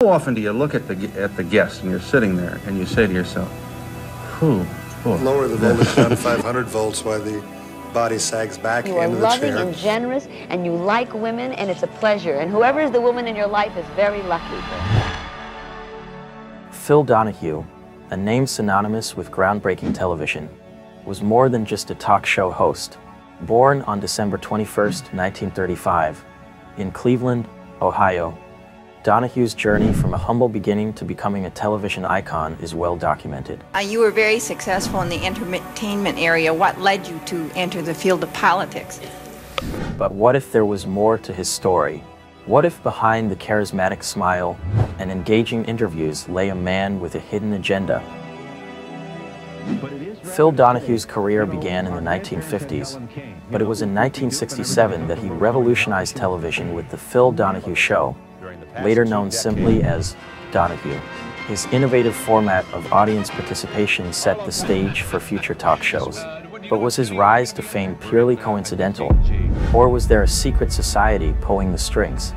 How often do you look at the guest and you're sitting there and you say to yourself, "Whew, boy, lower the voltage down to 500 volts while the body sags back You are into the chair. loving and generous, and you like women, and it's a pleasure. And whoever is the woman in your life is very lucky. Phil Donahue, a name synonymous with groundbreaking television, was more than just a talk show host. Born on December 21, 1935, in Cleveland, Ohio, Donahue's journey from a humble beginning to becoming a television icon is well documented. You were very successful in the entertainment area. What led you to enter the field of politics? But what if there was more to his story? What if behind the charismatic smile and engaging interviews lay a man with a hidden agenda? Phil Donahue's career began in the 1950s, but it was in 1967 that he revolutionized television with The Phil Donahue Show, later known simply as Donahue. His innovative format of audience participation set the stage for future talk shows. But was his rise to fame purely coincidental, or was there a secret society pulling the strings?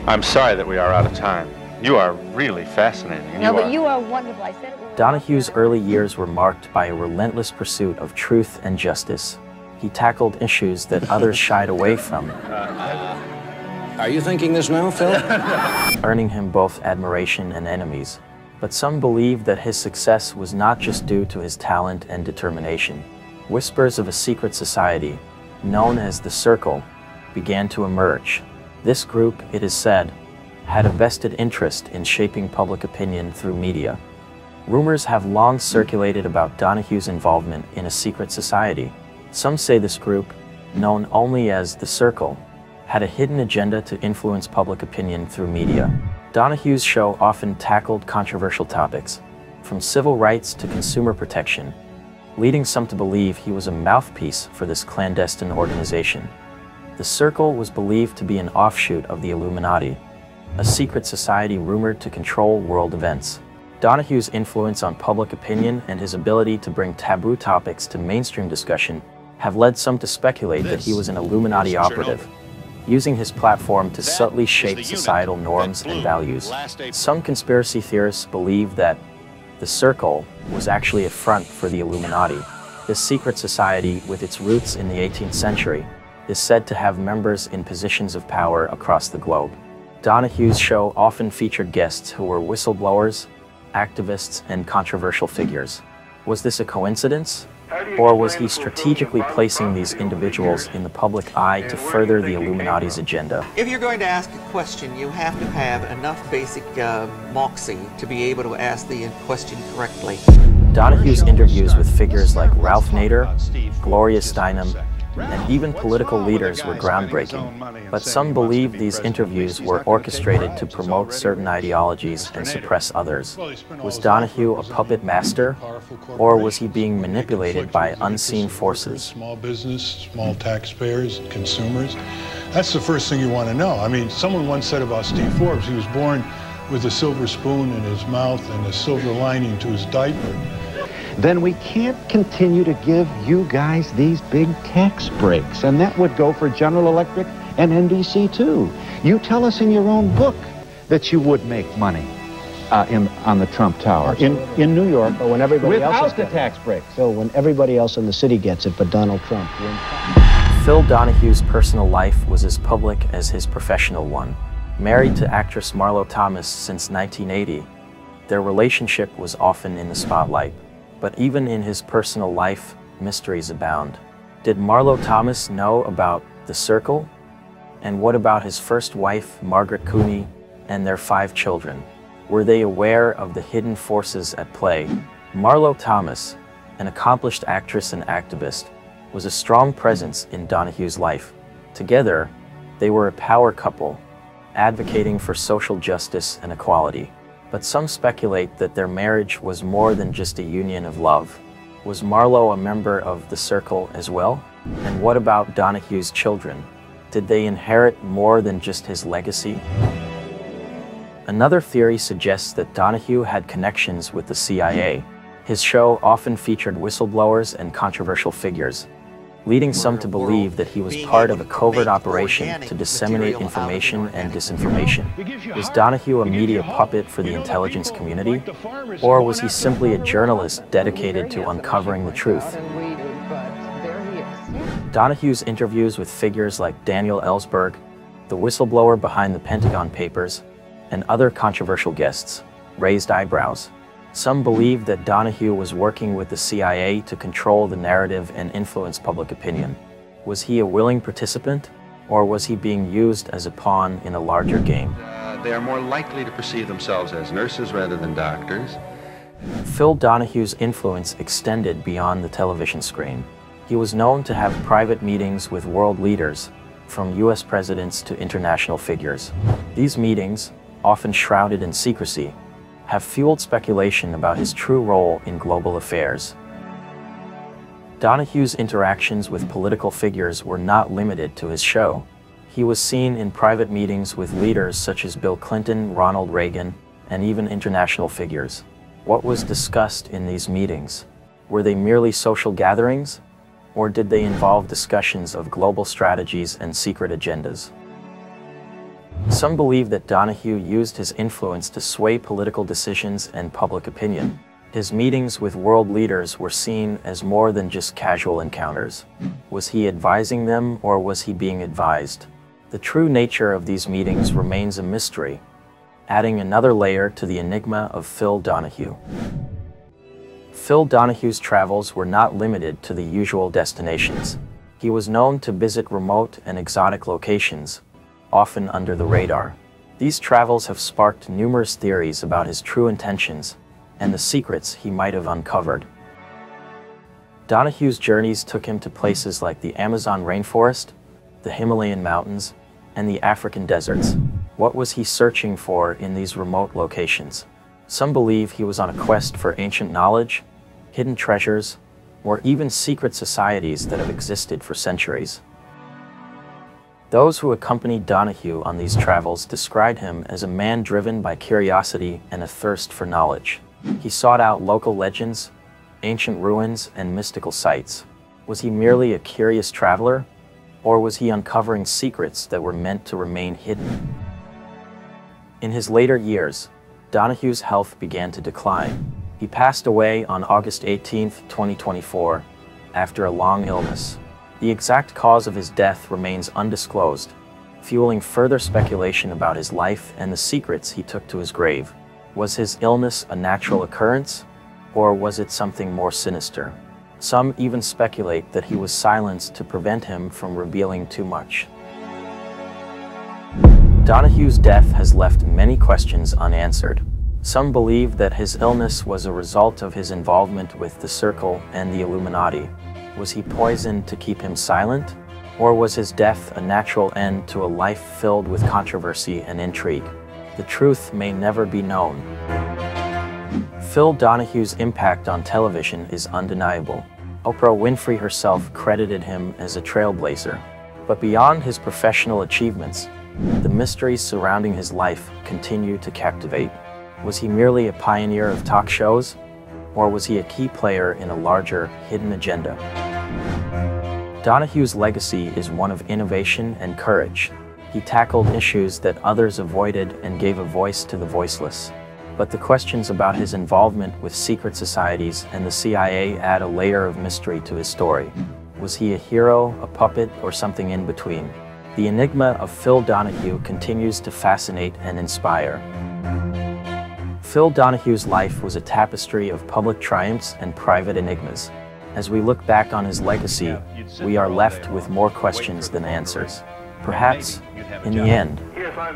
I'm sorry that we are out of time. You are really fascinating. No, but you are wonderful. I said it. Donahue's early years were marked by a relentless pursuit of truth and justice. He tackled issues that others shied away from. Are you thinking this now, Phil? Earning him both admiration and enemies. But some believe that his success was not just due to his talent and determination. Whispers of a secret society, known as the Circle, began to emerge. This group, it is said, had a vested interest in shaping public opinion through media. Rumors have long circulated about Donahue's involvement in a secret society. Some say this group, known only as the Circle, had a hidden agenda to influence public opinion through media. Donahue's show often tackled controversial topics, from civil rights to consumer protection, leading some to believe he was a mouthpiece for this clandestine organization. The Circle was believed to be an offshoot of the Illuminati, a secret society rumored to control world events. Donahue's influence on public opinion and his ability to bring taboo topics to mainstream discussion have led some to speculate that he was an Illuminati operative, using his platform to subtly shape societal norms and values. Some conspiracy theorists believe that the Circle was actually a front for the Illuminati. This secret society, with its roots in the 18th century, is said to have members in positions of power across the globe. Donahue's show often featured guests who were whistleblowers, activists, and controversial figures. Was this a coincidence? Or was he strategically placing these individuals in the public eye to further the Illuminati's agenda? If you're going to ask a question, you have to have enough basic moxie to be able to ask the question correctly. Donahue's interviews with figures like Ralph Nader, Gloria Steinem, and even political leaders were groundbreaking, but some believe these interviews were orchestrated to promote certain ideologies and suppress others. Was Donahue a puppet master, or was he being manipulated by unseen forces? Small business, small taxpayers, consumers. That's the first thing you want to know. I mean, someone once said about Steve Forbes, he was born with a silver spoon in his mouth and a silver lining to his diaper. Then we can't continue to give you guys these big tax breaks. And that would go for General Electric and NBC too. You tell us in your own book that you would make money on the Trump Tower in New York. But when everybody else without the tax breaks. So when everybody else in the city gets it, but Donald Trump wins. Phil Donahue's personal life was as public as his professional one. Married to actress Marlo Thomas since 1980, their relationship was often in the spotlight. But even in his personal life, mysteries abound. Did Marlo Thomas know about the Circle? And what about his first wife, Margaret Cooney, and their 5 children? Were they aware of the hidden forces at play? Marlo Thomas, an accomplished actress and activist, was a strong presence in Donahue's life. Together, they were a power couple, advocating for social justice and equality. But some speculate that their marriage was more than just a union of love. Was Marlo a member of the Circle as well? And what about Donahue's children? Did they inherit more than just his legacy? Another theory suggests that Donahue had connections with the CIA. His show often featured whistleblowers and controversial figures. leading some to believe that he was part of a covert operation to disseminate information and disinformation. Was Donahue a media puppet for the intelligence community, or was he simply a journalist dedicated to uncovering the truth? Donahue's interviews with figures like Daniel Ellsberg, the whistleblower behind the Pentagon Papers, and other controversial guests raised eyebrows. Some believe that Donahue was working with the CIA to control the narrative and influence public opinion. Was he a willing participant, or was he being used as a pawn in a larger game? They are more likely to perceive themselves as nurses rather than doctors. Phil Donahue's influence extended beyond the television screen. He was known to have private meetings with world leaders, from US presidents to international figures. These meetings, often shrouded in secrecy, have fueled speculation about his true role in global affairs. Donahue's interactions with political figures were not limited to his show. He was seen in private meetings with leaders such as Bill Clinton, Ronald Reagan, and even international figures. What was discussed in these meetings? Were they merely social gatherings, or did they involve discussions of global strategies and secret agendas? Some believe that Donahue used his influence to sway political decisions and public opinion. His meetings with world leaders were seen as more than just casual encounters. Was he advising them, or was he being advised? The true nature of these meetings remains a mystery, adding another layer to the enigma of Phil Donahue. Phil Donahue's travels were not limited to the usual destinations. He was known to visit remote and exotic locations, often under the radar. These travels have sparked numerous theories about his true intentions and the secrets he might have uncovered. Donahue's journeys took him to places like the Amazon rainforest, the Himalayan mountains, and the African deserts. What was he searching for in these remote locations? Some believe he was on a quest for ancient knowledge, hidden treasures, or even secret societies that have existed for centuries. Those who accompanied Donahue on these travels described him as a man driven by curiosity and a thirst for knowledge. He sought out local legends, ancient ruins, and mystical sites. Was he merely a curious traveler, or was he uncovering secrets that were meant to remain hidden? In his later years, Donahue's health began to decline. He passed away on August 18, 2024, after a long illness. The exact cause of his death remains undisclosed, fueling further speculation about his life and the secrets he took to his grave. Was his illness a natural occurrence, or was it something more sinister? Some even speculate that he was silenced to prevent him from revealing too much. Donahue's death has left many questions unanswered. Some believe that his illness was a result of his involvement with the Circle and the Illuminati. Was he poisoned to keep him silent, or was his death a natural end to a life filled with controversy and intrigue? The truth may never be known. Phil Donahue's impact on television is undeniable. Oprah Winfrey herself credited him as a trailblazer. But beyond his professional achievements, the mysteries surrounding his life continue to captivate. Was he merely a pioneer of talk shows, or was he a key player in a larger, hidden agenda? Donahue's legacy is one of innovation and courage. He tackled issues that others avoided and gave a voice to the voiceless. But the questions about his involvement with secret societies and the CIA add a layer of mystery to his story. Was he a hero, a puppet, or something in between? The enigma of Phil Donahue continues to fascinate and inspire. Phil Donahue's life was a tapestry of public triumphs and private enigmas. As we look back on his legacy, we are left with more questions than answers. Perhaps, in the end,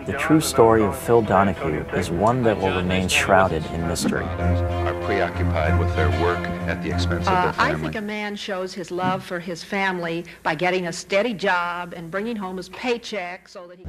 the true story of Phil Donahue is one that will remain shrouded in mystery. Are preoccupied with their work at the expense of their family. I think a man shows his love for his family by getting a steady job and bringing home his paycheck so that he...